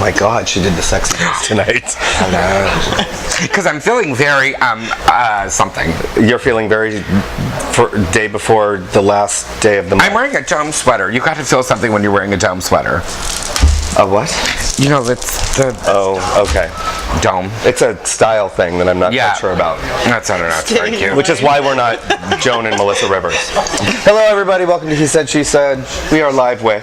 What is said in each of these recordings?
my God, she did the sexy voice tonight. Hello. Because I'm feeling very, something. You're feeling very, day before the last day of the month. I'm wearing a dome sweater. You got to feel something when you're wearing a dome sweater. A what? You know, it's the... Oh, okay. Dome. It's a style thing that I'm not quite sure about. That's very cute. Which is why we're not Joan and Melissa Rivers. Hello, everybody. Welcome to He Said, She Said. We are live with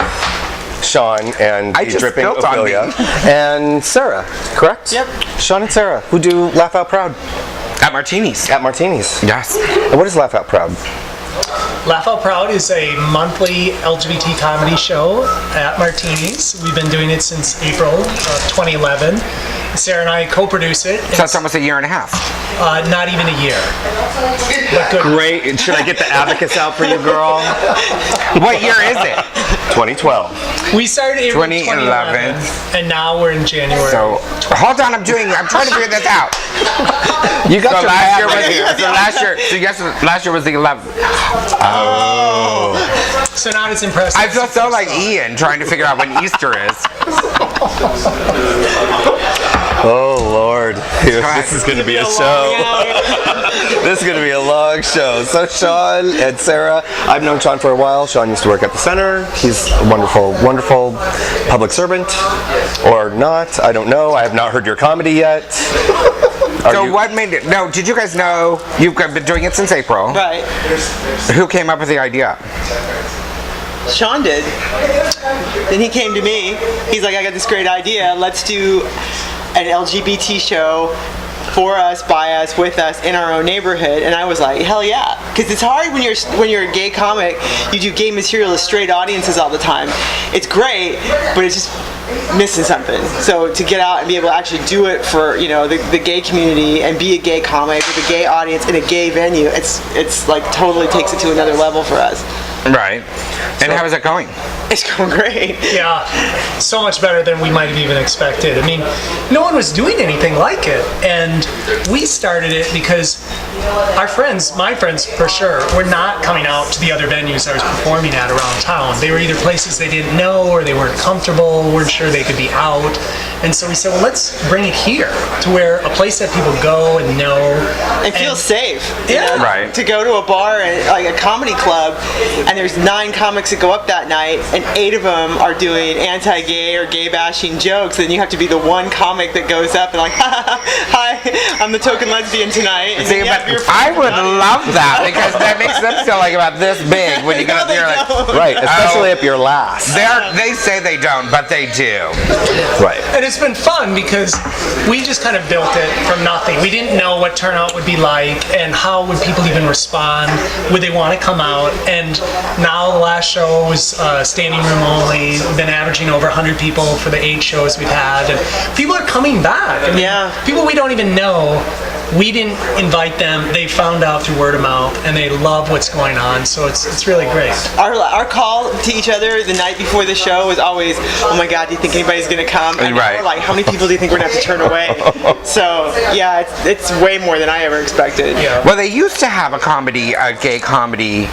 Sean and the dripping Ophelia and Sarah, correct? Yep. Sean and Sarah, who do Laugh Out Proud. At Martinis. At Martinis. Yes. And what is Laugh Out Proud? Laugh Out Proud is a monthly LGBT comedy show at Martinis. We've been doing it since April of 2011. Sarah and I co-produce it. So it's almost a year and a half. Not even a year. But good. Great. Should I get the abacus out for you, girl? What year is it? 2012. We started April 2011, and now we're in January. So, hold on, I'm trying to figure this out. You got your last year was the 11th. Oh. So not as impressive. I feel so like Ian trying to figure out when Easter is. Oh, Lord. This is going to be a show. This is going to be a long show. So Sean and Sarah, I've known Sean for a while. Sean used to work at the center. He's a wonderful, wonderful public servant. Or not. I don't know. I have not heard your comedy yet. What made it? No, did you guys know you've been doing it since April? Right. Who came up with the idea? Sean did. Then he came to me. He's like, I got this great idea. Let's do an LGBT show for us, by us, with us, in our own neighborhood. And I was like, hell yeah. Because it's hard when you're a gay comic, you do gay material to straight audiences all the time. It's great, but it's just missing something. So to get out and be able to actually do it for, you know, the gay community and be a gay comic with a gay audience in a gay venue, it's like totally takes it to another level for us. Right. And how is it going? It's going great. Yeah, so much better than we might have even expected. I mean, no one was doing anything like it. And we started it because our friends, my friends for sure, were not coming out to the other venues I was performing at around town. They were either places they didn't know, or they weren't comfortable, weren't sure they could be out. And so we said, well, let's bring it here to where a place that people go and know. And feel safe. Yeah. Right. To go to a bar, and like a comedy club, and there's 9 comics that go up that night, and 8 of them are doing anti-gay or gay-bashing jokes, and you have to be the one comic that goes up and like, hi, I'm the token lesbian tonight. And See, but I would love that, because that makes them feel like about this big when you go up there. Like, right, especially if you're last. They say they don't, but they do. Right. And it's been fun because we just kind of built it from nothing. We didn't know what turnout would be like and how would people even respond. Would they want to come out? And now the last show was standing room only. We've been averaging over 100 people for the 8 shows we've had. And people are coming back. I mean, people we don't even know. We didn't invite them. They found out through word of mouth, and they love what's going on. So it's really great. Our call to each other the night before the show was always, oh my God, do you think anybody's going to come? And right. We're like, how many people do you think we're going to have to turn away? So yeah, it's way more than I ever expected. Yeah. Well, they used to have a gay comedy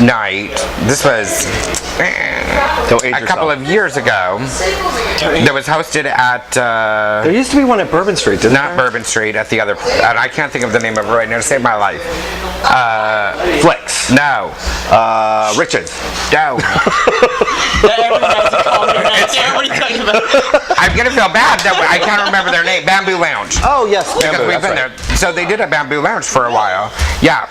night. This was a couple of years ago. That was hosted at. There used to be one at Bourbon Street, didn't there? Not Bourbon Street, at the other. And I can't think of the name of it right now to save my life. Flex. No. Richards. No. Everybody's a comedy night there. What are you talking about? I'm gonna feel bad that I can't remember their name. Bamboo Lounge. Oh yes, Because Bamboo, we've been right. there. So they did a Bamboo Lounge for a while. Yeah.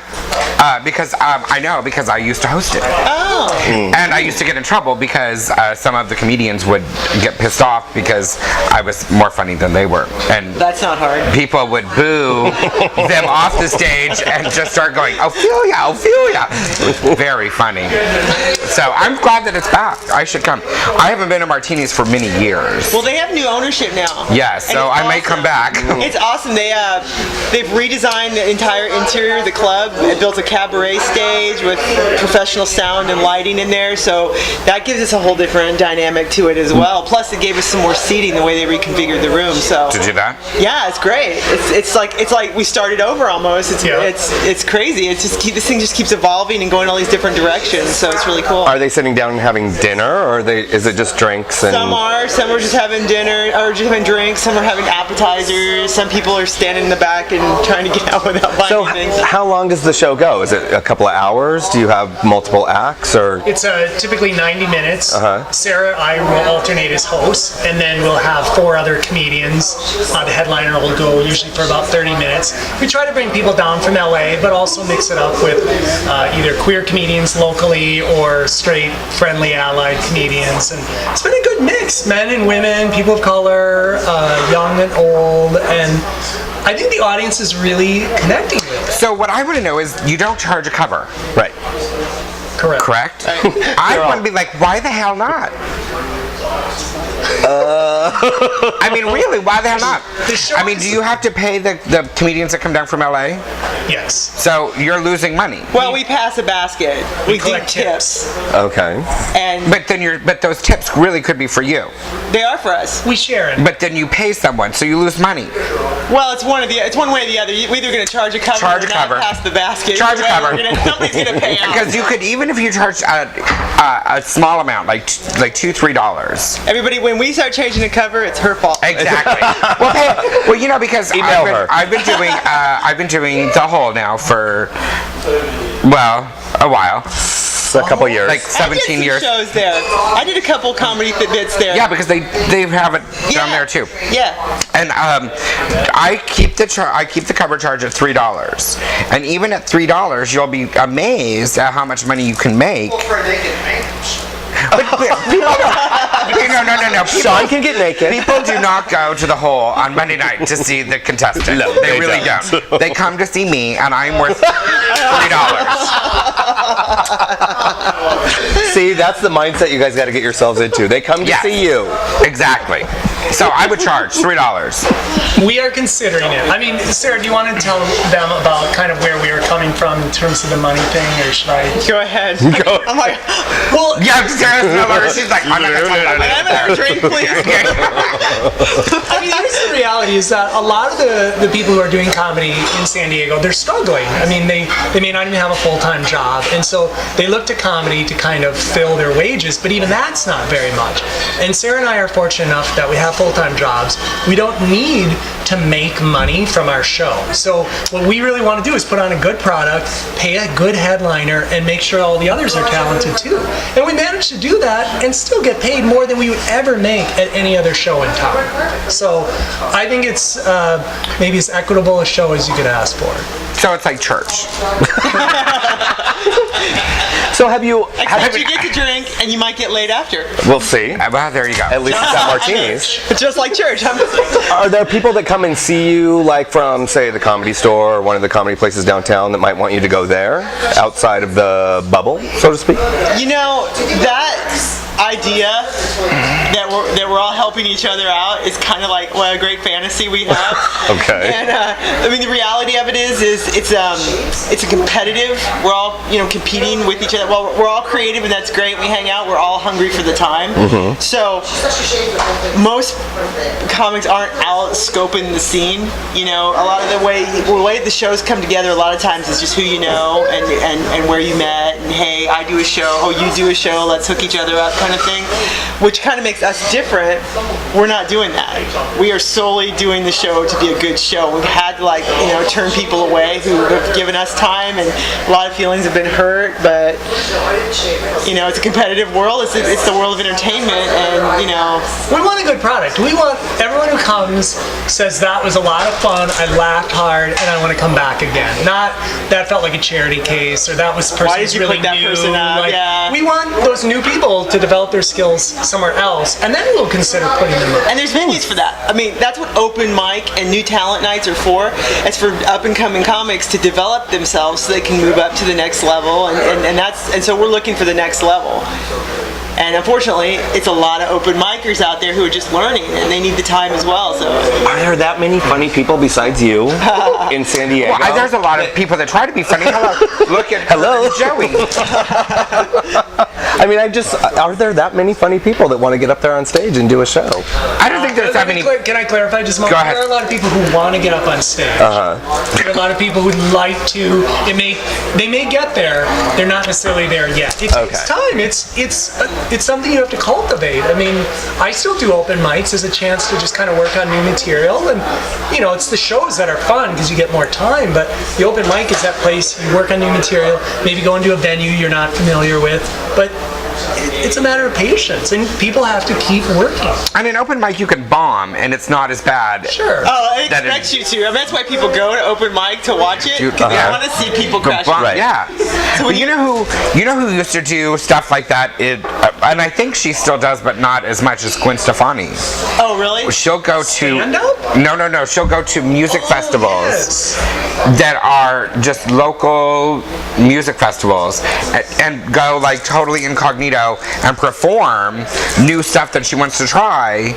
Because I know, because I used to host it. Oh. And I used to get in trouble because some of the comedians would get pissed off because I was more funny than they were. And That's not hard. people would boo them off the stage and just start going, Ophelia, Ophelia. It was very funny. So I'm glad that it's back. I should come. I haven't been to Martinis for many years. Well, they have new ownership now. Yes, so I may come back. It's awesome. They they've redesigned the entire interior of the club. It built a cabaret stage with professional sound and lighting in there, so that gives us a whole different dynamic to it as well. Plus, it gave us some more seating the way they reconfigured the room. So to do that? Yeah, it's great. It's like we started over almost. It's crazy. It's just this thing just keeps evolving and going all these different directions. So it's really cool. Are they sitting down and having dinner, or is it just drinks? And Some are just having dinner or just having drinks. Some are having appetizers. Some people are standing in the back and trying to get out without buying so anything. how long does the show go? Is it a couple of hours? Do you have multiple acts, or? It's typically 90 minutes. Uh-huh. Sarah and I will alternate as hosts, and then we'll have 4 other comedians. The headliner will go usually for about 30 minutes. We try to bring people down from LA, but also mix it up with either queer comedians locally or straight, friendly, allied comedians. And it's been a good mix, men and women, people of color, young and old, and I think the audience is really connecting with it. So what I want to know is, you don't charge a cover, Right. Correct. I want to be like, why the hell not? I mean, really, why the hell not? I mean, do you have to pay the comedians that come down from LA? Yes. So you're losing money. Well, we pass a basket. We do collect tips. Okay. And But those tips really could be for you. they are for us. We share it. But then you pay someone, so you lose money. Well, it's one way or the other. We're either going to charge a cover Charge or a not cover. pass the basket. Charge a Either way, cover. Somebody's going to pay out. Because you could, even if you charge a small amount, like $2-3. Everybody, when we start changing a cover, it's her fault. Exactly. Well, because Email her. I've been doing the whole now for a while, A couple years. like 17 years. I did some shows there. I did a couple comedy bits there. Yeah, because they have it down there too. Yeah. And I keep the cover charge at $3, and even at $3, you'll be amazed at how much money you can make. But people no. Sean can get naked. People do not go to the hole on Monday night to see the contestant. No, they really don't. They come to see me, and I'm worth $3. See, that's the mindset you guys got to get yourselves into. They come to Yes. see you. Exactly. So I would charge $3. We are considering it. I mean, Sarah, do you want to tell them about kind of where we are coming from in terms of the money thing, or should I? Go ahead. Go. I'm like, well, Yeah, Sarah's no longer. She's like, I'm not gonna talk about I'm that. out of drink, please. I mean, here's the reality: is that a lot of the people who are doing comedy in San Diego, they're struggling. I mean, they may not even have a full-time job, and so they look to comedy to kind of fill their wages. But even that's not very much. And Sarah and I are fortunate enough that we have full-time jobs. We don't need to make money from our show. So what we really want to do is put on a good product, pay a good headliner, and make sure all the others are talented too. And we managed to do that and still get paid more than we would ever make at any other show in town. So I think it's maybe as equitable a show as you could ask for. So it's like church. So have you? Except you get to drink and you might get laid after. We'll see. Well, there you go. At least it's at Martinis. It's just like church. Are there people that come and see you, like from, say, the Comedy Store or one of the comedy places downtown, that might want you to go there, outside of the bubble, so to speak? You know, that idea that we're all helping each other out is kind of like what a great fantasy we have. Okay. And I mean, the reality of it is it's a competitive. We're all competing with each other. Well, we're all creative, and that's great. We hang out. We're all hungry for the time. Mm-hmm. So most comics aren't out scoping the scene. A lot of the way the shows come together, a lot of times it's just who you know and where you met, and hey, I do a show, oh, you do a show, let's hook each other up, kind of thing, which kind of makes us different. We're not doing that. We are solely doing the show to be a good show. We've had to turn people away who have given us time, and a lot of feelings have been hurt, but it's a competitive world. It's the world of entertainment, and We want a good product. We want everyone who comes says that was a lot of fun, I laughed hard, and I want to come back again. Not that felt like a charity case, or that was why did person's you really put that new. person up? Yeah. We want those new people to develop their skills somewhere else, and then we'll consider putting them up. And there's venues for that. I mean, that's what open mic and new talent nights are for. It's for up and coming comics to develop themselves so they can move up to the next level, and so we're looking for the next level. And unfortunately, it's a lot of open micers out there who are just learning, and they need the time as well. So Are there that many funny people besides you? in San Diego. Well, there's a lot of people that try to be funny. Hello. Look at Joey. I mean, are there that many funny people that want to get up there on stage and do a show? I don't think there's that many. Can I clarify just a moment? Go ahead. There are a lot of people who want to get up on stage. There are a lot of people who like to. They may get there. They're not necessarily there yet. It takes time. It's something you have to cultivate. I mean, I still do open mics as a chance to just kind of work on new material, and it's the shows that are fun because you get more time. But the open mic is that place you work on new material. Maybe go into a venue you're not familiar with, but it's a matter of patience, and people have to keep working. On an open mic, you can bomb, and it's not as bad. Sure. Oh, I expect you to. I mean, that's why people go to open mic to watch it, because they want to see people crash. Right. Yeah. So you know who used to do stuff like that? And I think she still does, but not as much as Gwen Stefani. Oh, really? She'll go to Stand-up? No. She'll go to music festivals that are just local music festivals, and go like totally incognito and perform new stuff that she wants to try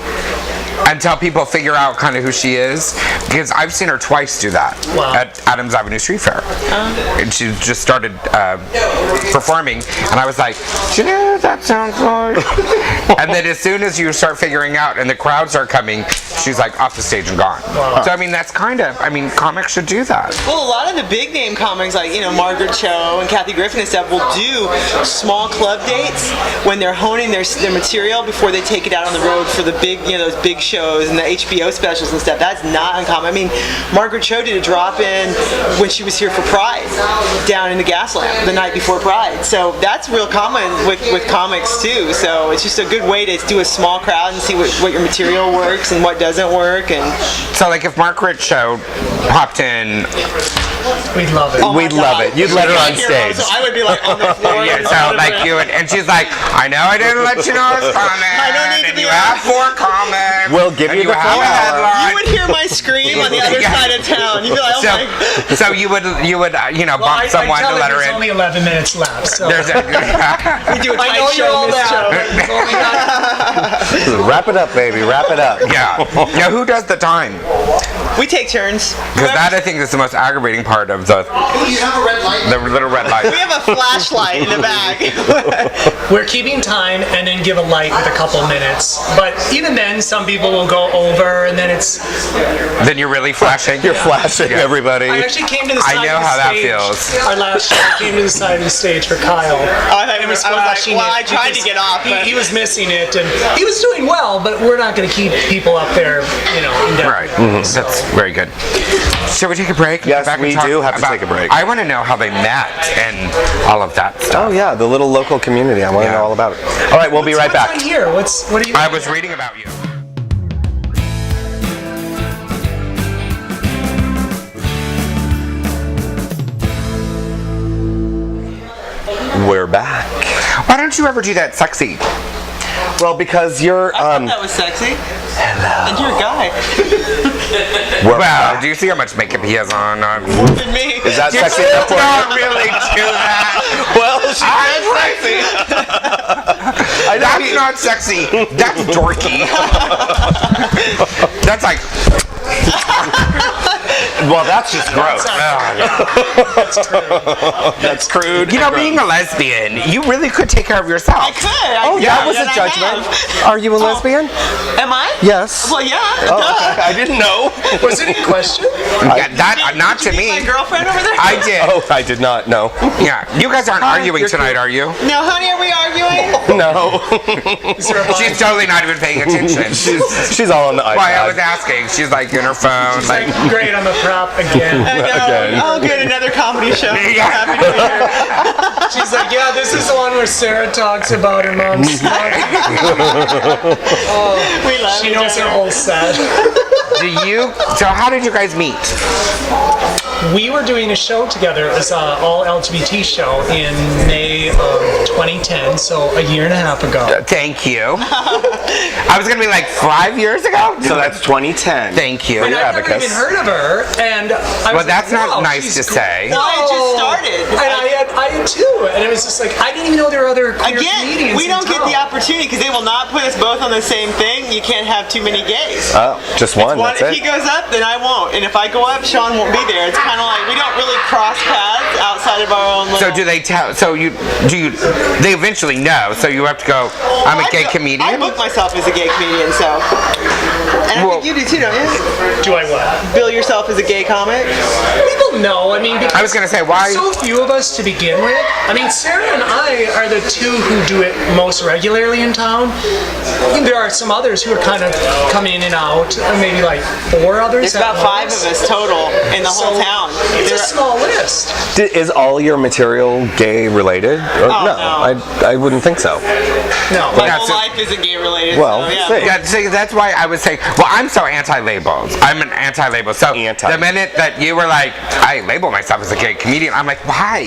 until people figure out kind of who she is. Because I've seen her twice do that at Adams Avenue Street Fair. And she just started performing, and I was like, do you know what that sounds like? And then as soon as you start figuring out and the crowds are coming, she's like off the stage and gone. So I mean, that's comics should do that. Well, a lot of the big name comics like Margaret Cho and Kathy Griffin and stuff will do small club dates when they're honing their material before they take it out on the road for the big those big shows and the HBO specials and stuff. That's not uncommon. I mean, Margaret Cho did a drop-in when she was here for Pride down in the Gaslamp the night before Pride. So that's real common with comics too. So it's just a good way to do a small crowd and see what your material works and what doesn't work. And so like if Margaret Cho popped in, we'd love it. We'd love it. You'd let her on stage. So I would be like on the floor. Yeah, so like you would, and she's like, I know I didn't let you know I was coming. I don't need to and be you on. have 4 comics. We'll give you the have full a hour. headline. You would hear my scream on the other side of town. You'd be like, oh my God. So you would bump someone to let her there's in. only 11 minutes left. So. We do a I know tight you're show all in this down. show. But it's only not- Wrap it up, baby. Wrap it up. Yeah. Now who does the time? We take turns. Because that I think is the most aggravating part of the little red light. We have a flashlight in the back. We're keeping time and then give a light with a couple minutes. But even then, some people will go over, and then it's. Then you're really flashing. You're flashing everybody. I actually came to the side I know of the how that stage. feels. Our last show, I came to the side of the stage for Kyle. I was like, well, I tried to get off. But He was missing it, and he was doing well, but we're not going to keep people up there, indefinitely. Right. That's very good. Shall we take a break? Yes, Back and we talk do have to about- take a break. I want to know how they met and all of that stuff. Oh yeah, the little local community. I want to know all about it. All right, we'll be right back. What's on here? What are you? I was reading about you. We're back. Why don't you ever do that sexy? Well, because you're I thought that was sexy. And you're a guy. Well, do you see how much makeup he has on? More than me. Is that sexy enough for you? Don't really do that. Well, she's sexy. That's not sexy. That's dorky. That's like. Well, that's just gross. That's crude. You know, being a lesbian, you really could take care of yourself. I could. That was a judgment. Are you a lesbian? Am I? Yes. Well, yeah. Oh, okay. I didn't know. Was it a question? Yeah, that not to me. My girlfriend over there? I did. Oh, I did not know. Yeah, you guys aren't arguing you're tonight, are you? No, honey, are we arguing? No. She's totally not even paying attention. She's all on the iPad. Why I was asking. She's like in her phone, like. Great on the prop again. I know. Again. Oh, good, another comedy show. Yeah. Happy to be here. She's like, yeah, this is the one where Sarah talks about her mom's snot. We love She each knows her other. whole set. So how did you guys meet? We were doing a show together. It was an all LGBT show in May of 2010, so a year and a half ago. Thank you. I was gonna be like 5 years ago. So that's 2010. Thank you. And I'd never even heard of her, and I was Well, that's like, not wow, nice she's to cool. say. Well, I just started. And I had too, and it was just like, I didn't even know there were other queer Again, comedians we don't in get the town. opportunity because they will not put us both on the same thing. You can't have too many gays. Oh, just one. One That's if it. he goes up, then I won't. And if I go up, Sean won't be there. It's kind of like we don't really cross paths outside of our own little... So do they tell? So they eventually know. So you have to go. I'm a gay comedian. I book myself as a gay comedian, so. And I think you do too, don't you? Do I what? Bill yourself as a gay comic. People know. I mean, I was gonna say why. so few of us to begin with. I mean, Sarah and I are the two who do it most regularly in town. I think there are some others who are kind of coming in and out. Maybe like 4 others. There's about 5 of us total in the whole town. It's a small list. Is all your material gay related? Or, Oh, no, I wouldn't think so. No. My That's whole it. life isn't gay related. Well, so, yeah. see. Yeah, see, that's why I would say, well, I'm so anti-labels. I'm an anti-label. So Anti. the minute that you were like, I label myself as a gay comedian, I'm like, why?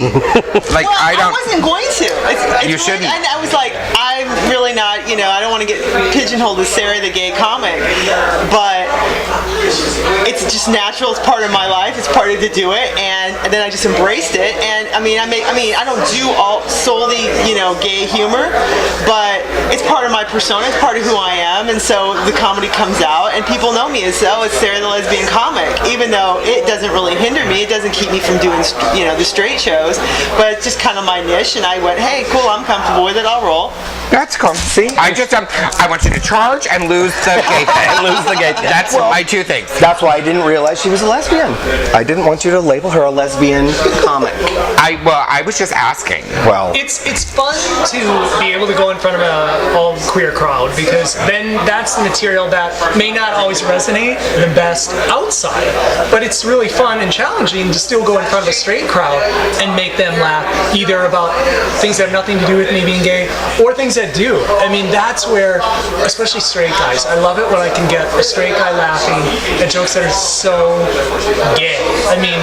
Like, Well, I don't. wasn't going to. It's You shouldn't. And I was like, I'm really not, I don't want to get pigeonholed as Sarah the gay comic, but it's just natural. It's part of my life. It's part of to do it, and then I just embraced it. And I don't do all solely, gay humor, but it's part of my persona. It's part of who I am, and so the comedy comes out, and people know me as it's Sarah the lesbian comic. Even though it doesn't really hinder me, it doesn't keep me from doing, the straight shows, but it's just kind of my niche. And I went, hey, cool, I'm comfortable with it. I'll roll. That's cool. See, I want you to charge and lose the gay thing. Lose the gay thing. That's my 2 things. That's why I didn't realize she was a lesbian. I didn't want you to label her a lesbian comic. I was just asking. Well, It's fun to be able to go in front of a all queer crowd, because then that's the material that may not always resonate the best outside, but it's really fun and challenging to still go in front of a straight crowd and make them laugh, either about things that have nothing to do with me being gay or things that do. I mean, that's where, especially straight guys, I love it when I can get a straight guy laughing at jokes that are so gay. I mean,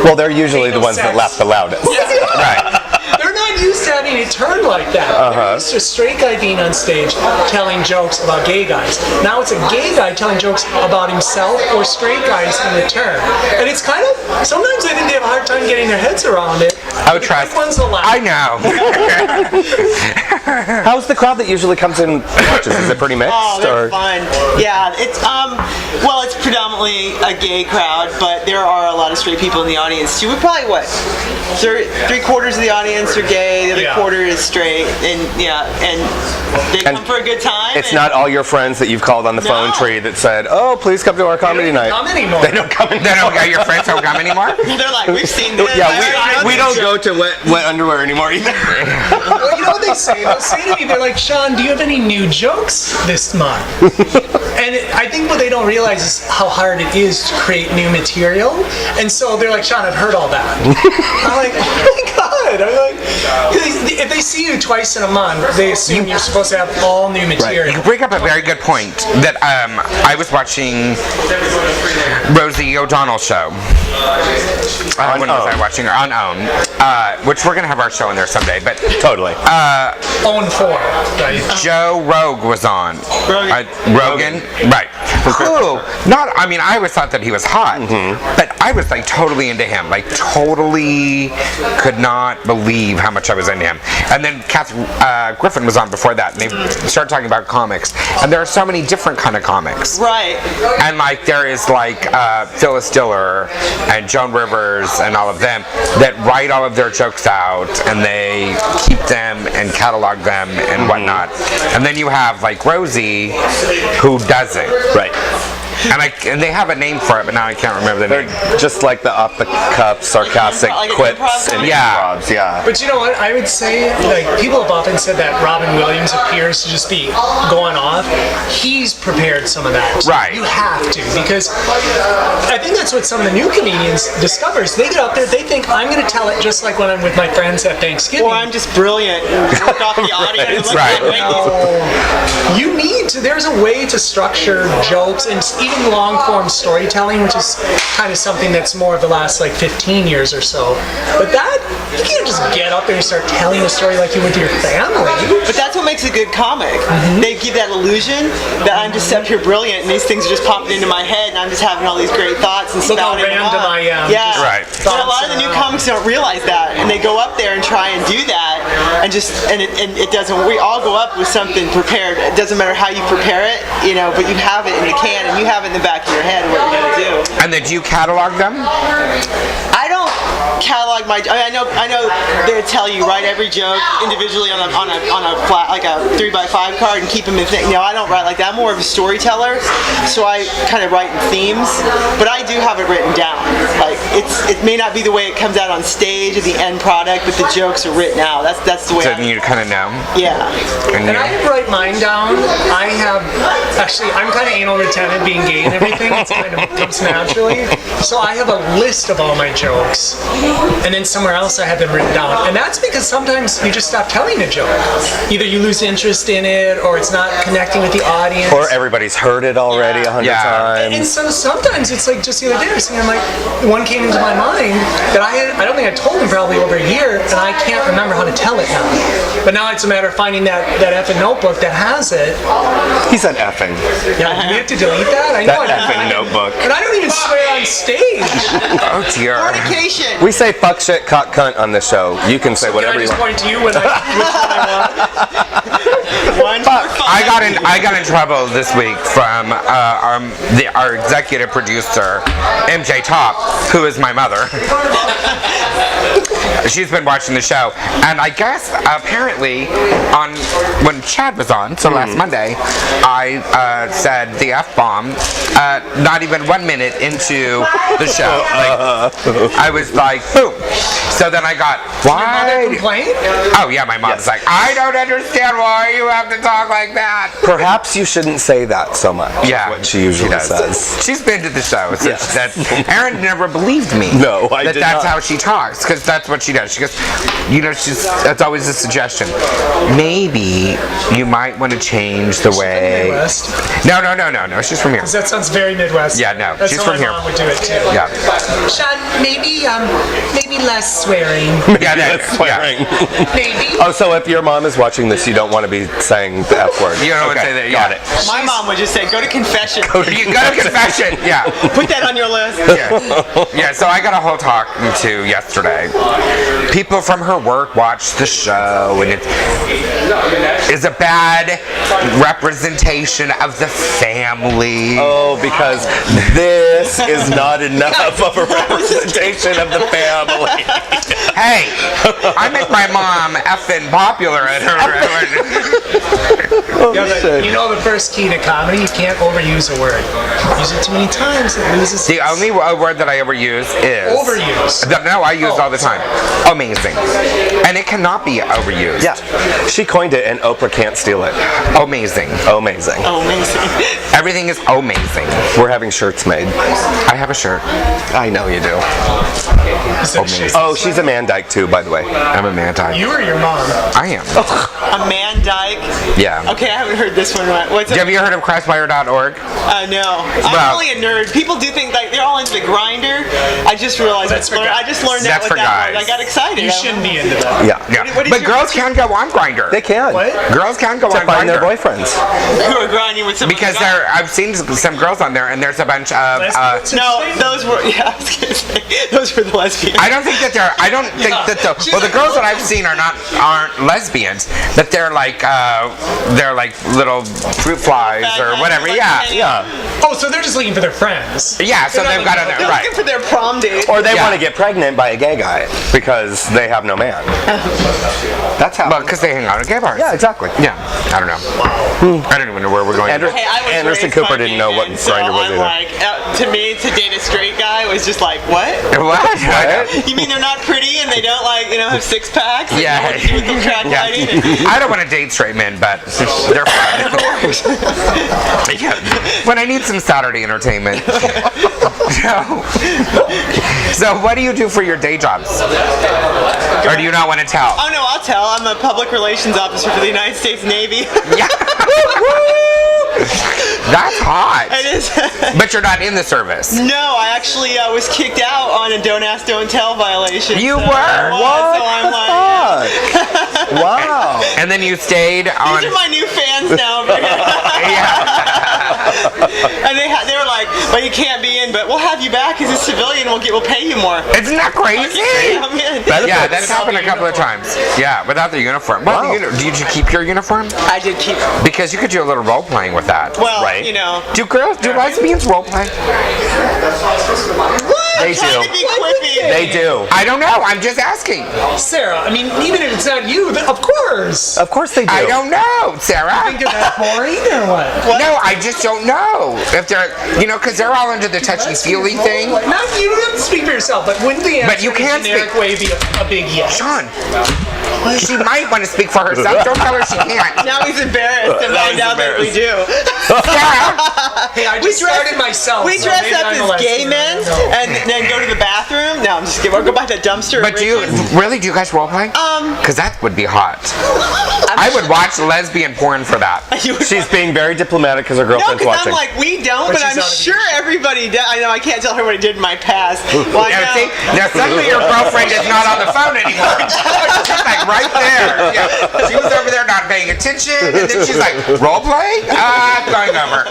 well, they're usually Ain't the no ones that sex. laugh the loudest. Right. they're not used to having it turn like that. They're used to a straight guy being on stage telling jokes about gay guys. Now it's a gay guy telling jokes about himself or straight guys in return. And it's kind of, sometimes I think they have a hard time getting their heads around it. Oh, trust. One's a laugh. I know. How's the crowd that usually comes in and watches? Is it pretty mixed? Oh, they're or? fun. Yeah, it's it's predominantly a gay crowd, but there are a lot of straight people in the audience too. We're probably 3/4 of the audience are gay, the other Yeah. quarter is straight, and they come for a good time. It's and not all your friends that you've called on the phone No. tree that said, "Oh, please come to our comedy night." Come anymore. They don't come. Your friends don't come anymore? They're like, we've seen this. Yeah, we don't go to wet underwear anymore either. Well, you know what they say? They'll say to me, they're like, Sean, do you have any new jokes this month? And I think what they don't realize is how hard it is to create new material. And so they're like, Sean, I've heard all that. I'm like, oh my God. I'm like, if they see you twice in a month, they assume you're supposed to have all new material. You bring up a very good point that I was watching Rosie O'Donnell's show. When was I watching her? On OWN. Which we're going to have our show in there someday. But Totally. Own 4, right? Joe Rogue was on. Rogan. Right. Who? I always thought that he was hot, but I was like totally into him. Like totally could not believe how much I was into him. And then Kath Griffin was on before that, and they started talking about comics. And there are so many different kind of comics. Right. And like there is like Phyllis Diller and Joan Rivers and all of them that write all of their jokes out and they keep them and catalog them and whatnot. And then you have like Rosie who doesn't. Right. And they have a name for it, but now I can't remember the name. They're just like the off-the-cuff, sarcastic Like an quips improv and comedy? Yeah. improvs. Yeah. But you know what? I would say, like, people have often said that Robin Williams appears to just be going off. He's prepared some of that. Right. You have to, because I think that's what some of the new comedians discovers. They get out there, they think, I'm going to tell it just like when I'm with my friends at Thanksgiving. Or I'm just brilliant and work off the audience. Right. You need to, there's a way to structure jokes and even long form storytelling, which is kind of something that's more of the last like 15 years or so. But that you can't just get up there and start telling a story like you would to your family. But that's what makes a good comic. They give that illusion that I'm just up here brilliant and these things are just popping into my head and I'm just having all these great thoughts and Look how spouting them random off. I am. Yeah. Right. But a lot of the new comics don't realize that, and they go up there and try and do that, and it doesn't. We all go up with something prepared. It doesn't matter how you prepare it, but you have it in the can and you have it in the back of your head what you're gonna do. And then do you catalog them? I don't catalog my. I know they tell you write every joke individually on a flat like a 3x5 card and keep them in. I don't write like that. I'm more of a storyteller, so I kind of write in themes. But I do have it written down. Like it may not be the way it comes out on stage or the end product, but the jokes are written out. That's the way. So you kind of know. Yeah. And I write mine down. I'm kind of anal retentive, being gay and everything. It kind of comes naturally. So I have a list of all my jokes, and then somewhere else I have them written down. And that's because sometimes you just stop telling a joke. Either you lose interest in it, or it's not connecting with the audience. Or everybody's heard it already 100 times. And so sometimes it's like just the other day I was thinking, one came into my mind that I don't think I told him probably over a year, and I can't remember how to tell it now. But now it's a matter of finding that effing notebook that has it. He said effing. Yeah, do we have to delete that? I know. That effing notebook. And I don't even swear on stage. Oh dear. Fornication. We say fuck, shit, cock, cunt on this show. You can say Can I whatever you just want. point to you when which one I want? One for fun. I got in trouble this week from our executive producer, MJ Top, who is my mother. She's been watching the show, and I guess apparently when Chad was on, so last Monday, I said the F-bomb not even 1 minute into the show. I was like, boom. So then I got, why? Your mother complained? Oh yeah, my mom's like, I don't understand why you have to talk like that. Perhaps you shouldn't say that so much. Yeah, What she usually does. says. She's been to the show. So Yes. Erin never believed me. No, I that did that's not. how she talks, because that's what she does. She goes, that's always a suggestion. Maybe you might want to change the way. Midwest. No. She's from here. That sounds very Midwest. Yeah, no, That's she's how from my here. mom would do it too. Yeah. Sean, maybe less swearing. Yeah, That's swearing. Maybe. Oh, so if your mom is watching this, you don't want to be saying the F word. You don't want to say that. Got Yeah. it. My mom would just say, go to confession. You go to confession. Yeah. Put that on your list. Yeah, so I got a whole talk to yesterday. People from her work watched the show, and it is a bad representation of the family. Oh, because this is not enough of a representation of the family. Hey, I make my mom effing popular at her. Yeah, but you know the first key to comedy, you can't overuse a word. Use it too many times, it loses The only word that I ever use is overuse. No, I use it all the time. Amazing, and it cannot be overused. Yeah, she coined it, and Oprah can't steal it. Amazing. Amazing. Oh, amazing. Everything is amazing. We're having shirts made. I have a shirt. I know you do. Amazing. Oh, she's a man dyke too, by the way. I'm a man-type. You or your mom? I am. A man dyke. Yeah. Okay, I haven't heard this one. What's Have you heard of Crashfire.org? No. I'm Well- really a nerd. People do think like they're all into the grinder. I just realized That's for I just learned that That's what for that guys. was. I got excited. You shouldn't be into that. Yeah. Yeah. What is But your- girls can go on Grindr. They can. What? Girls can go To on find their Grindr. boyfriends. Who are grinding with some Because I've seen some girls on there, and there's a bunch of. No, those were I was gonna say those were the lesbians. I don't think that they're. I don't think that the girls that I've seen aren't lesbians. That they're like little fruit flies or whatever. Yeah. Yeah. Oh, so they're just looking for their friends. Yeah. So they've got They're right. looking for their prom date. Or they Yeah. want to get pregnant by a gay guy because they have no man. That's how. Well, because they hang out at gay bars. Yeah, exactly. Yeah. I don't know. I don't even know where we're going. Andrew- Hey, I was Anderson raised Cooper by didn't gay know what men, so Grindr was I'm either. like, to me, to date a straight guy was just like, what? What? You mean they're not pretty and they don't have six packs? Like, Yeah. know what to do with them crack Yeah. lighting? I don't want to date straight men, but they're fun. Yeah. When I need some Saturday entertainment. So what do you do for your day jobs? Or do you not want to tell? Oh no, I'll tell. I'm a public relations officer for the United States Navy. Yeah. That's hot. It is. But you're not in the service. No, I actually was kicked out on a don't ask, don't tell violation. You so were? I was, What So I'm the like, fuck? Wow. And then you stayed on. these are my new fans now. Over here. Yeah. And they were like, well, you can't be in, but we'll have you back as a civilian. We'll pay you more. Isn't that crazy? I'm in. Yeah, that's happened a couple of times. Yeah, without the uniform. Well, Wow. did you keep your uniform? I did keep. Because you could do a little role playing with that. Well, Right. you know. Do lesbians role play? They I'm trying do. to be quippy. They do. I don't know. I'm just asking. Sarah, I mean, even if it's not you, then of course. Of course they do. I don't know, Sarah. Think of that boring or what? No, I just don't know if they're, because they're all into the touchy feely thing. Not you don't have to speak for yourself, but wouldn't the answer But you can't in a generic speak. way be a big yes? Sean, she might want to speak for herself. Don't tell her she can't. Now he's embarrassed to find out that we do. Sarah, Hey, I just started myself. We so dress maybe up I'm a as gay lesbian. men and then go to the bathroom. No, I'm just kidding. We'll go by the dumpster. but do you guys role play? Because that would be hot. I would watch lesbian porn for that. She's being very diplomatic because her No, girlfriend's because watching. I'm like, we don't, but she's I'm out of sure everybody does. I know I can't tell her what I did in my past. Well, I Now, know. see, now suddenly your girlfriend is not on the phone anymore. She's like right there. Yeah. She was over there not paying attention, and then she's like, role play? Going over.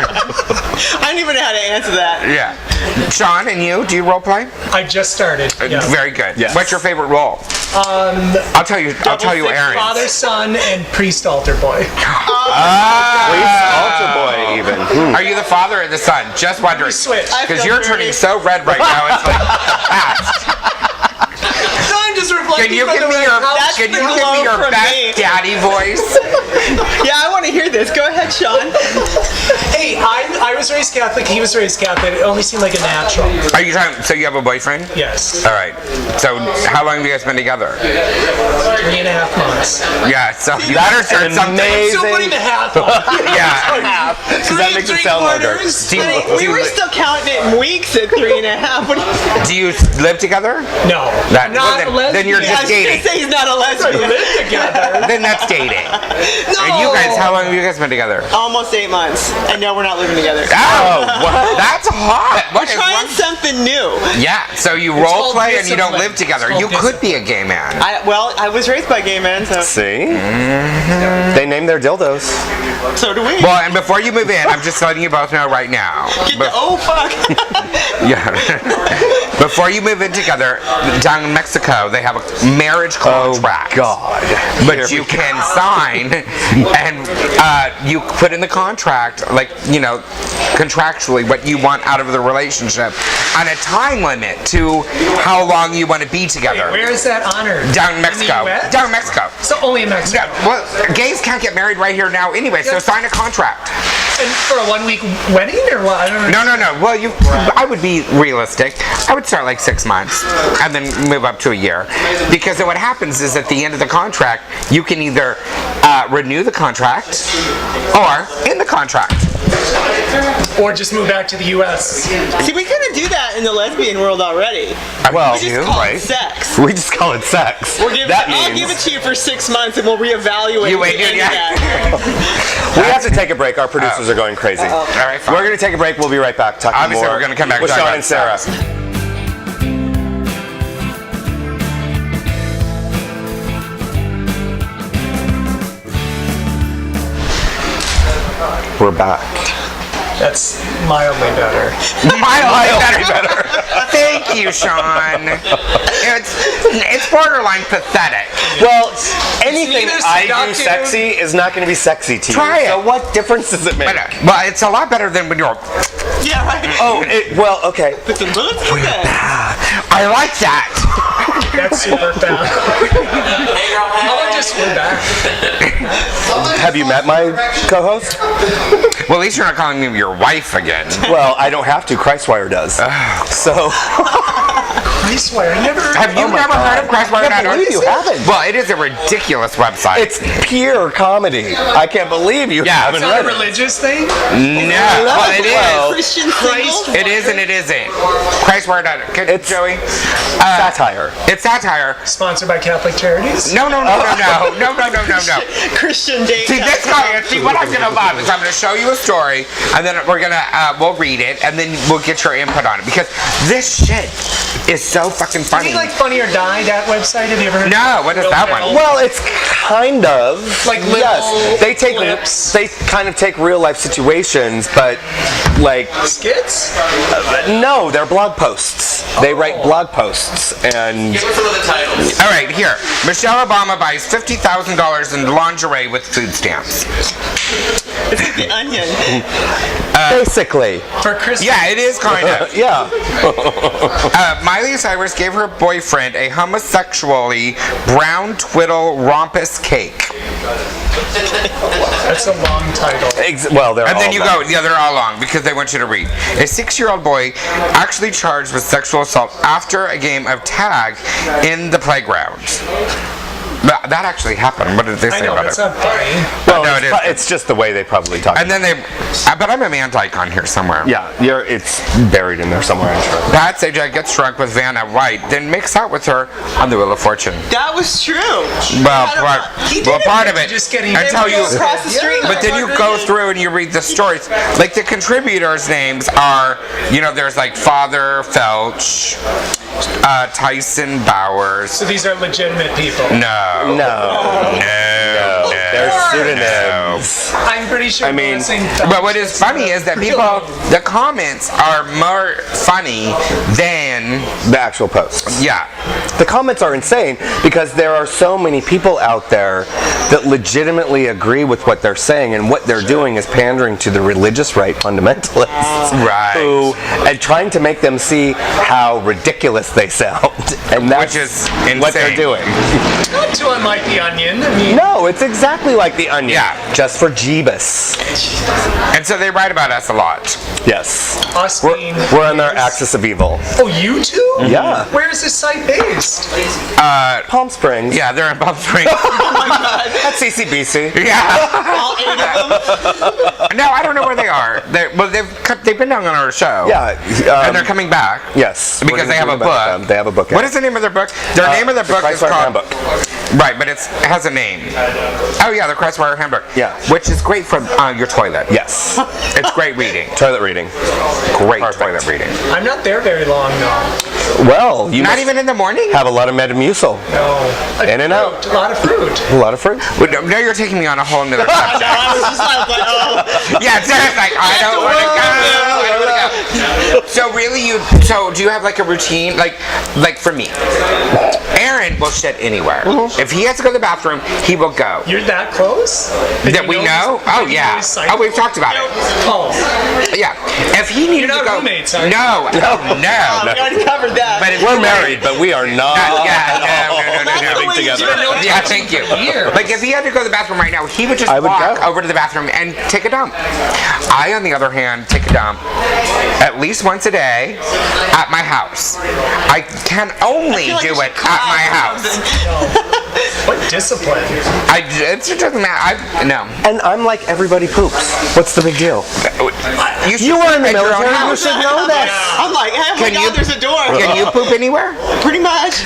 I don't even know how to answer that. Yeah. Sean, and you, do you role play? I just started. Yeah. Very good. Yes. What's your favorite role? I'll tell you Aaron's. Father, son, and priest altar boy. Please, altar boy, even. Are you the father or the son? Just wondering. We switch. I Because feel you're dirty. turning so red right now. It's like fast. No, I'm just reflecting. Can you on give the me way your how- Can you the give me glow your from best me. daddy voice? Yeah, I want to hear this. Go ahead, Sean. Hey, I was raised Catholic. He was raised Catholic. It only seemed like a natural. Are you talking? So you have a boyfriend? Yes. All right. So how long have you guys been together? 3.5 months. Yeah. So you better start something. amazing. Still putting the half on. Yeah. Because that makes it sound longer. Do you, Honey, do we you- were still counting it in weeks at 3.5. What do you do you live together? No. That- Not well, then you're lesbian. just I was gonna dating. say he's not a lesbian. live together. Then that's dating. No. And you guys, how long have you guys been together? Almost 8 months. And no, we're not living together. Oh, what? That's hot. What is Trying one- something new. Yeah. So you role called play and you don't discipline. live together. It's You called could be a gay man. I was raised by gay men, so See? They name their dildos. so do we. Well, and before you move in, I'm just letting you both know right now. Oh fuck. Yeah. Before you move in together, down in Mexico, they have a marriage contract. God. But you can sign, and you put in the contract, like, contractually, what you want out of the relationship, and a time limit to how long you want to be together. Where is that honored? Down in Mexico. the US? Down in Mexico. So only in Mexico. Yeah, well, gays can't get married right here now anyway, so Yeah. sign a contract. And for a 1 week wedding or what? I don't know. No. Well, I would be realistic. I would start like 6 months and then move up to a year. Because then what happens is at the end of the contract, you can either renew the contract or end the contract. Or just move back to the U.S. See, we kind of do that in the lesbian world already. Well, We just call it sex. We just call it sex. I'll give means it to you for 6 months and we'll reevaluate. You at the wait, end yeah. of that. we have to take a break. Our producers are going crazy. All right, fine. We're going to take a break. We'll be right back talking Obviously, more we're gonna come back with and talk Sean about and Sarah. sex. We're back. That's mildly better. Mildly better. Thank you, Sean. It's borderline pathetic. Well, anything neither I do seductive- sexy is not going to be sexy to Try you. it. So what difference does it make? Well, it's a lot better than when you're. Yeah, right. Oh, well, okay. Listen, let's do that. I like that. That's super fast. How about just we're back? Have you met my co-host? Well, at least you're not calling me your wife again. Well, I don't have to. Christwire does. So. I swear, I never. Have you never heard of Christwire? I can't believe you haven't. Well, it is a ridiculous website. It's pure comedy. I can't believe you haven't It's not read a it. religious thing. no, well, it is. Christian Christ. single. It is and it isn't. Christwire. It's- Joey. Satire. It's satire. Sponsored by Catholic Charities? No. Christian date. See, this guy, what I'm gonna love is I'm gonna show you a story, and then we'll read it, and then we'll get your input on it, because this shit is so fucking You funny. mean like Funny or Die, that website? Have you ever heard No, of what is Real that Girl? one? Well, it's kind of Like little yes. clips. They kind of take real life situations, but like Skits? no, they're blog posts. They write blog posts, and All right, here. Michelle Obama buys $50,000 in lingerie with food stamps. It's like the Onion. basically, For Christmas? Yeah, it is kind of. yeah. Miley Cyrus gave her boyfriend a homosexually brown twiddle rompus cake. That's a long title. Well, they're And all then you long. go, yeah, they're all long because they want you to read. A 6-year-old boy actually charged with sexual assault after a game of tag in the playground. That actually happened. What did they I say know, about that's it? not funny. Well, No, it is. it's just the way they probably talk. And then but I'm a man icon here somewhere. yeah, it's buried in there somewhere, I'm sure. Pat Sajak gets drunk with Vanna White, then makes out with her on the Wheel of Fortune. That was true. Well, He did part of it. Just getting Until you, across the street. but then you go through and you read the stories. Like the contributors' names are, there's like Father Felch, Tyson Bowers. So these are legitimate people. No. They're pseudonyms. I'm pretty sure. I mean, But what is funny is that the comments are more funny than, The actual posts. yeah. The comments are insane because there are so many people out there that legitimately agree with what they're saying, and what they're doing is pandering to the religious right fundamentalists. Right. And trying to make them see how ridiculous they sound. And that's Which is what they're insane. doing. Not too unlike the Onion. I mean, No, it's exactly like the Onion. Yeah. Just for Jeebus. And so they write about us a lot. Yes. us We're, being. we're on their axis of evil. Oh, you two? Yeah. Where is this site based? Palm Springs. Yeah, they're in Palm Springs. That's CCBC. Yeah. All 8 of them. No, I don't know where they are. They've been down on our show. Yeah. And they're coming back. Yes. Because they have a book. They have a book. What is the name of their book? Their name of their book is Christ-Wire called. Handbook. Right, but it has a name. Oh yeah, the Christ-Wire Handbook. Yeah. Which is great for your toilet. Yes. It's great reading. Toilet reading. Great Perfect. toilet reading. I'm not there very long though. Well, you Not must even in the morning? have a lot of Metamucil. No. In and out. A lot of fruit. A lot of fruit. Well, no, you're taking me on a whole nother subject. I was just like, oh. Yeah, Sarah's like, I don't want to go. I don't want to go. So really, do you have like a routine? Like for me, Aaron will shit anywhere. If he has to go to the bathroom, he will go. You're that close? That we know? Oh yeah. Oh, we've talked about it. Oh, Yeah. If he needed You're to not go, roommates, are you? no. We already covered that. But if We're married, but we are not. Yeah, no. living together. Yeah, thank you. Like if he had to go to the bathroom right now, he would just I would walk go. over to the bathroom and take a dump. I, on the other hand, take a dump at least once a day at my house. I can only feel like do you it should at my clap or house. what discipline? It doesn't matter. No. And I'm like, everybody poops. What's the big deal? You were in the at your own military. You house. should know that. I'm like, oh my Can God, you- there's a door. Can you poop anywhere? Pretty much.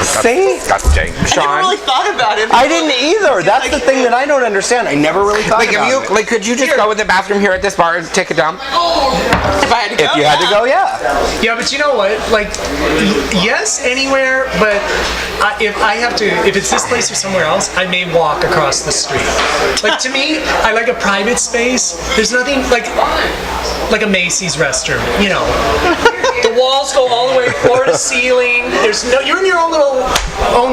See? Disgusting. I never Sean? really thought about it. I didn't either. That's the thing that I don't understand. I never really thought Like, about it. could you just go in the bathroom here at this bar and take a dump? If I had to go, If you had to go, yeah. Yeah, but you know what? Like, yes, anywhere, but if it's this place or somewhere else, I may walk across the street. Like, to me, I like a private space. There's nothing like a Macy's restroom, you know. The walls go all the way floor to ceiling. You're in your own little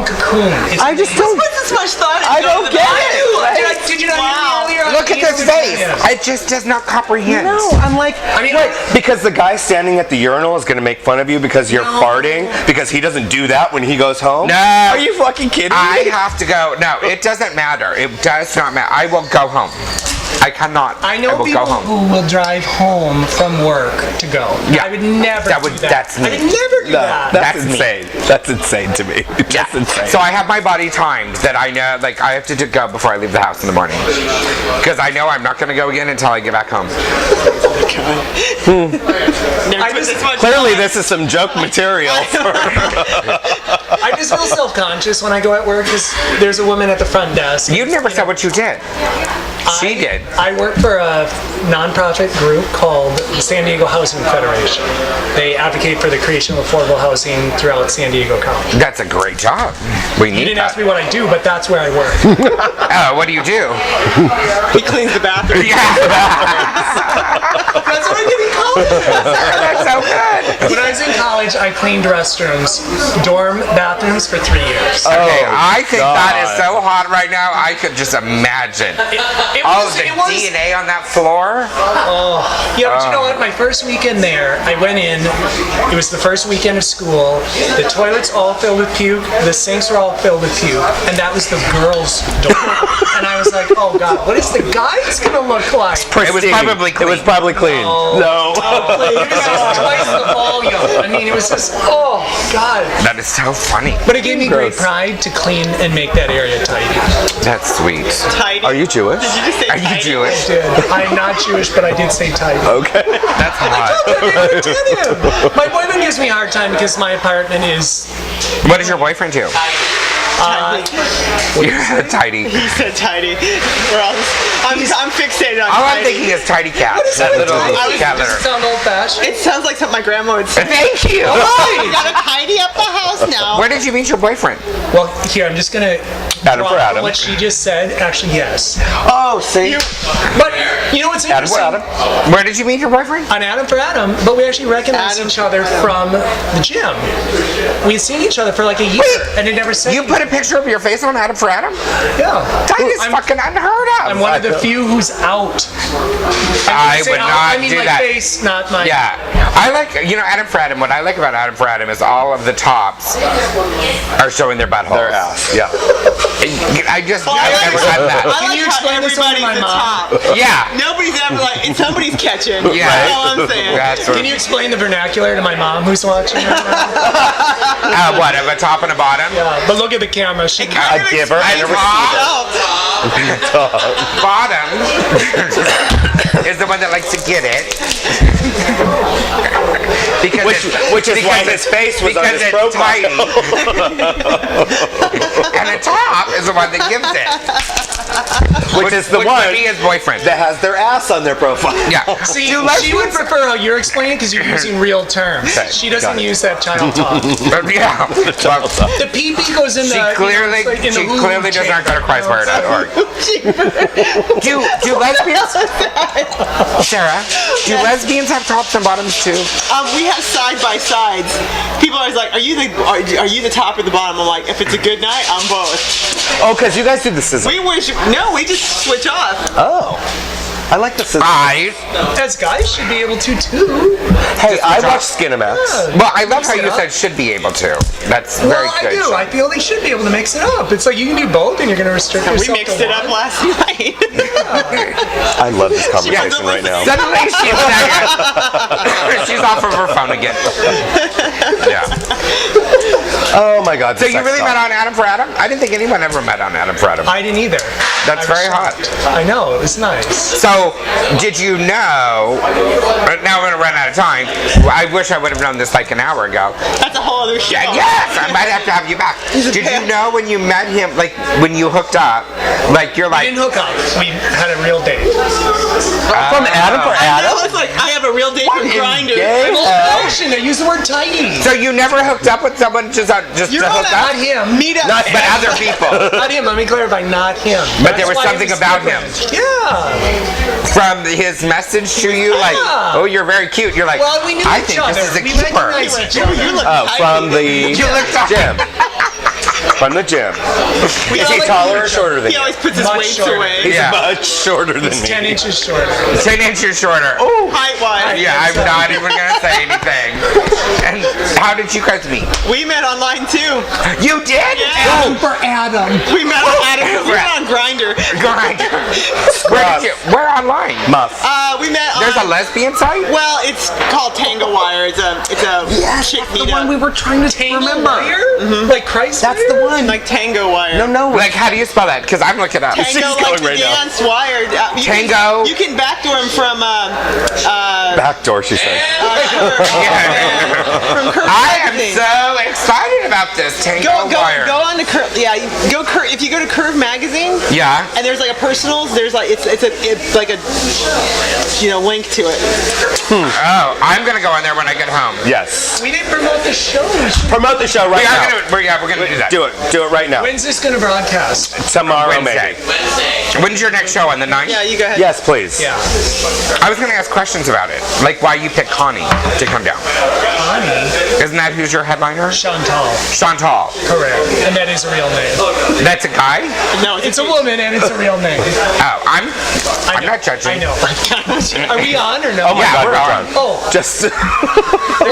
cocoon. It's I just don't. Put this much thought into I don't the get bathroom. it. Did you not Wow. hear me earlier? Look at this face. Yeah. It just does not comprehend. No, I'm like, I mean, wait, because the guy standing at the urinal is going to make fun of you because you're farting because he doesn't do that when he goes home? No. Are you fucking kidding I me? have to go. No, it doesn't matter. It does not matter. I will go home. I cannot. I know will people go home. who will drive home from work to go. Yeah. I would never do that. That's me. I would never do that. That's me. insane. That's insane to me. That's insane. So I have my body timed that I know, like I have to go before I leave the house in the morning, because I know I'm not going to go again until I get back home. Clearly, this is some joke material. I just feel self-conscious when I go at work because there's a woman at the front desk. You never said what you did. She did. I work for a nonprofit group called the San Diego Housing Federation. They advocate for the creation of affordable housing throughout San Diego County. That's a great job. We need You didn't that. ask me what I do, but that's where I work. What do you do? He cleans the bathroom. That's what I did in college. That's so good. When I was in college, I cleaned restrooms, dorm bathrooms for 3 years. Okay, I think that is God. so hot right now. I could just imagine. It Oh, was, the it was, DNA on that floor. Yeah, but you know what? My first weekend there, I went in. It was the first weekend of school. The toilets all filled with puke. The sinks were all filled with puke, and that was the girls' dorm. And I was like, oh god, what is the guys gonna look like? It was probably clean. It was probably clean. No. It was just twice the volume. I mean, it was just, oh god. That is so funny. But it gave me great Gross. pride to clean and make that area tidy. That's sweet. Tidy. Are you Jewish? Did you just say Are you tidy? Jewish? Did. I'm not Jewish, but I did say tidy. Okay. That's hot. My boyfriend gives me a hard time because my apartment is What does your boyfriend do? You're tidy. He said tidy. Or else I'm fixated on All I'm tidy. thinking is tidy cat. That little cat Does it litter. sound old-fashioned? It sounds like something my grandma would say. Thank you. You gotta tidy up the house now. Where did you meet your boyfriend? Well, here, I'm just gonna Adam for drop Adam. what she just said. Actually, yes. Oh, see? But you know what's Adam for interesting? Adam. Where did you meet your boyfriend? On Adam for Adam, but we actually recognized Adam. each other from the gym. We had seen each other for like a year, and it never said You put a picture of your face on Adam for Adam? yeah. That is I'm- fucking unheard of. I'm one of the few who's out. I Say would out, not I mean, do my that. face, not my. Yeah, I like, Adam for Adam. What I like about Adam for Adam is all of the tops are showing their buttholes. Their ass. Yeah. I've never done that. I Can like you how explain this one to everybody's my the mom? top. Yeah. Nobody's ever like, and somebody's catching. Yeah. That's all I'm saying. That's what, Can you explain the vernacular to my mom who's watching right now? what, of a top and a bottom? Yeah, but look at the camera. She A giver. A top, bottom is the one that likes to get it. Because Which is why his face was on his profile. And the top is the one that gives it. Which is the Which one would be his boyfriend. that has their ass on their profile. Yeah. See, Do she would lesbians- prefer how you're explaining because you're using real terms. Okay, She doesn't got it. use that child talk. Yeah. Well, The PP goes in she the. clearly, like in the she woo clearly does not go to chamber, Christfire.org. Do lesbians, Sarah? Do lesbians have tops and bottoms too? We have side by sides. People are always like, are you the top or the bottom? I'm like, if it's a good night, I'm both. Oh, because you guys do the scissors. We just switch off. Oh. I like the scissors. As guys should be able to too. Hey, I watch Skinamax. Well, I love how you said should be able to. That's very Well, I good. do. I feel they should be able to mix it up. It's like you can do both, and you're going to restrict yourself. We mixed to it up one. last night. I love this conversation right now. Suddenly she's off of her phone again. Yeah. Oh my God. So you really met on Adam for Adam? I didn't think anyone ever met on Adam for Adam. I didn't either. That's I was very hot. shocked. I know. It was nice. So, did you know? Now I'm gonna run out of time. I wish I would have known this like an hour ago. That's a whole other show. Yeah, yes, I might have to have you back. Did you know when you met him, like when you hooked up, like you're We like, didn't hook up. We had a real date. From Adam for Adam? It's like, I have a real date from Grindr. gay? I'm old-fashioned. I use the word tidy. so you never hooked up with someone just to hook Not up? him. Meet up. But other people. Not him. Let me clarify. Not him. But there That's was why something it was about him. different. Yeah. From his message to you, like, Yeah. oh, you're very cute. You're like, Well, we knew I each think other. this is a We keeper. recognized each Ooh, other. you look Oh, tidy. from the You looked up. gym. From the gym. We Is he always- taller or shorter than He you? always puts his Much weights shorter. away. He's Yeah. much shorter than me. 10 inches shorter. 10 inches shorter. Oh, Height-wise. yeah, I'm not even gonna say anything. And how did you guys meet? We met online too. You did? Yeah. Adam. We met on We met on Grindr. Where online? Muff. We met on. There's a lesbian site? Well, it's called Tango Wire. It's a chick The one we meetup. were trying to remember. Like Christ. That's the one. Like Tango Wire. No. Like, how do you spell that? Because I'm looking it up. Tango, She's like going the right now. dance wire. Tango. You can backdoor him from Backdoor, she said. from Curve I am Magazine. so excited about this Tango Wire. Go on to Curve. Yeah, if you go to Curve Magazine. Yeah. And there's like a personals. There's like it's like a link to it. Oh, I'm gonna go on there when I get home. Yes. We didn't promote the show. Promote the show right now. We're gonna do that. Do it right now. When's this gonna broadcast? Tomorrow, Wednesday. maybe. When's your next show? On the 9th? Yeah, you go ahead. Yes, please. Yeah. I was gonna ask questions about it, like why you picked Connie to come down. Connie. Isn't that who's your headliner? Chantal. Chantal. Correct. And that is a real name. That's a guy? No, It's a woman and it's a real name. Oh, I'm not judging. I know. Are we on or no? Oh my Yeah, God, we're on. Oh, Just. They're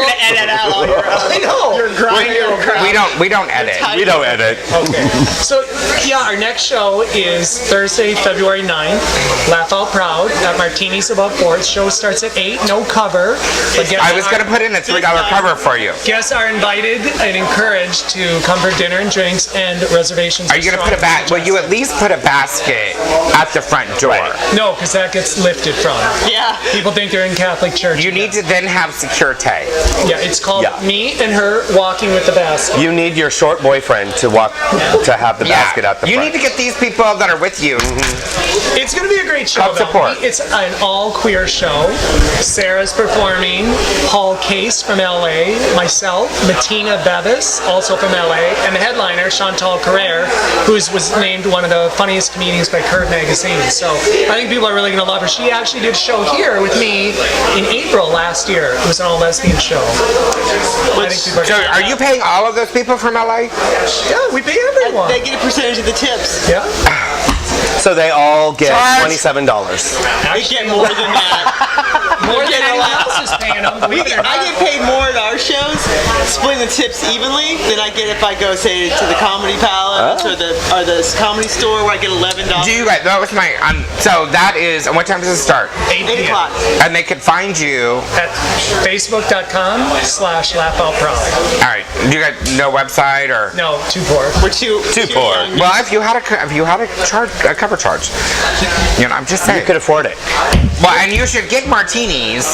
gonna edit out all your. I know. Your Grindr crap. We don't edit. We don't edit. Okay. So, yeah, our next show is Thursday, February 9th. Laugh Out Proud at Martinis Above Fourth. Show starts at 8. No cover. But I was gonna put in a $3 cover for you. Guests are invited and encouraged to come for dinner and drinks, and reservations. Are you gonna put a Will you at least put a basket at the front door? No, because that gets lifted from. Yeah. People think they're in Catholic church. You need to then have security. Yeah, it's called Yeah. Me and Her Walking with the Basket. You need your short boyfriend to have the basket at the You front. need to get these people that are with you. It's going to be a great show. Help though. support. It's an all-queer show. Sarah's performing, Paul Case from LA, myself, Martina Bevis, also from LA, and the headliner, Chantal Carrere, who was named one of the funniest comedians by Curve Magazine. So I think people are really going to love her. She actually did a show here with me in April last year. It was an all-lesbian show. I think people So are you paying all of those people from LA? Yeah, we pay everyone. They get a percentage of the tips. Yeah. So they all get Charge. $27. They get more than that. More than getting a anyone lot. else is paying them. believe it or I not. get paid more at our shows, splitting the tips evenly, than I get if I go, say, to the Comedy Palace or the Comedy Store, where I get $11. Do you guys? That was my. So that is. And what time does it start? 8 8 o'clock. And they can find you. At facebook.com/laughoutproud. All right. Do you guys no website or? No, too poor. We're too poor. young. Well, if you had a cover charge, I'm just saying. You could afford it. Well, and you should get Martinis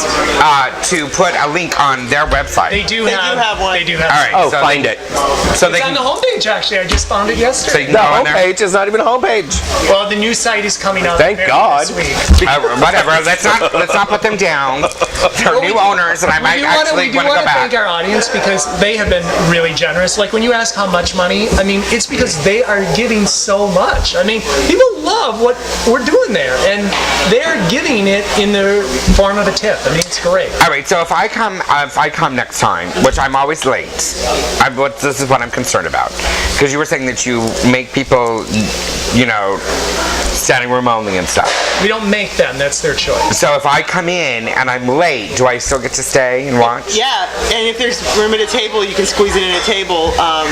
to put a link on their website. They do They have. do have one. They do have. All right. Oh, so find it. So they It's on can. the homepage actually. I just found it So yesterday. you can The go on there. homepage is not even a homepage. Well, the new site is coming out. Thank God. This week. Whatever. Let's not put them down. They're new owners, and I might actually we do want to want go to back. thank our audience because they have been really generous. Like when you ask how much money, I mean, it's because they are giving so much. I mean, people love what we're doing there, and they're giving it in the form of a tip. I mean, it's great. All right, so if I come next time, which I'm always late, this is what I'm concerned about, because you were saying that you make people, standing room only and stuff. We don't make them; that's their choice. So if I come in and I'm late, do I still get to stay and watch? Yeah, and if there's room at a table, you can squeeze it in a table. Well,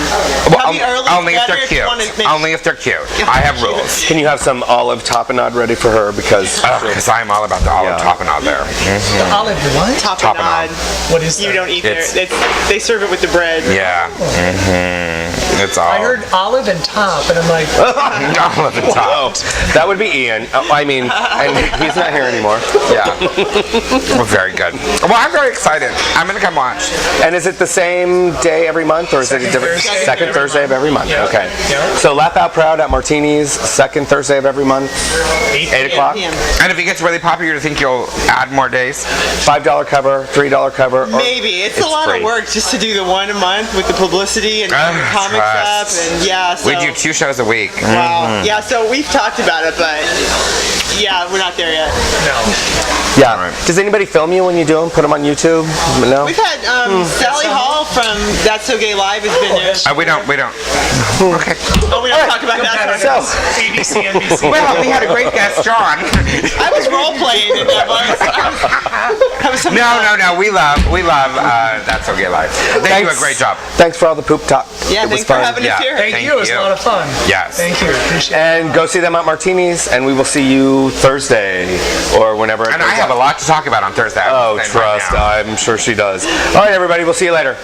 Probably early. only if better they're you cute. wanna make- Only if they're cute. I have rules. Can you have some olive tapenade ready for her? Because Because I'm all about the olive Yeah. tapenade there. The olive what? Tapenade. What is that? You don't eat It's- there. They serve it with the bread. Yeah. It's all. I heard olive and top, and I'm like, olive and top. oh, that would be Ian. And he's not here anymore. Yeah. Well, very good. Well, I'm very excited. I'm going to come watch. And is it the same day every month, or is it a different Thursday second of Thursday of every month? Yeah. Okay. Yeah. So Laugh Out Proud at Martinis, second Thursday of every month, 8 o'clock. PM. And if it gets really popular, you think you'll add more days? $5 cover, $3 cover. Or Maybe. It's a lot free. of work just to do the one a month with the publicity and That's comics up, and yeah. So, We do 2 shows a week. Wow. Yeah. So we've talked about it, but yeah, we're not there yet. No. Yeah. Does anybody film you when you do them? Put them on YouTube? No. We've had Sally Hall from That's So Gay Live has been there. We don't. Okay. Oh, we don't talk about that. So, ABC, NBC. Well, we had a great guest, John. I was role playing in that one. No. We love That's So Gay Live. They do a great job. Thanks for all the poop talk. Yeah, it was thanks for fun. having us here. Thank you. It was a lot of fun. Yes. Thank you. Appreciate it. And go see them at Martinis, and we will see you Thursday or whenever. And I have a lot to talk about on Thursday. Oh, trust. I'm sure she does. All right, everybody. We'll see you later.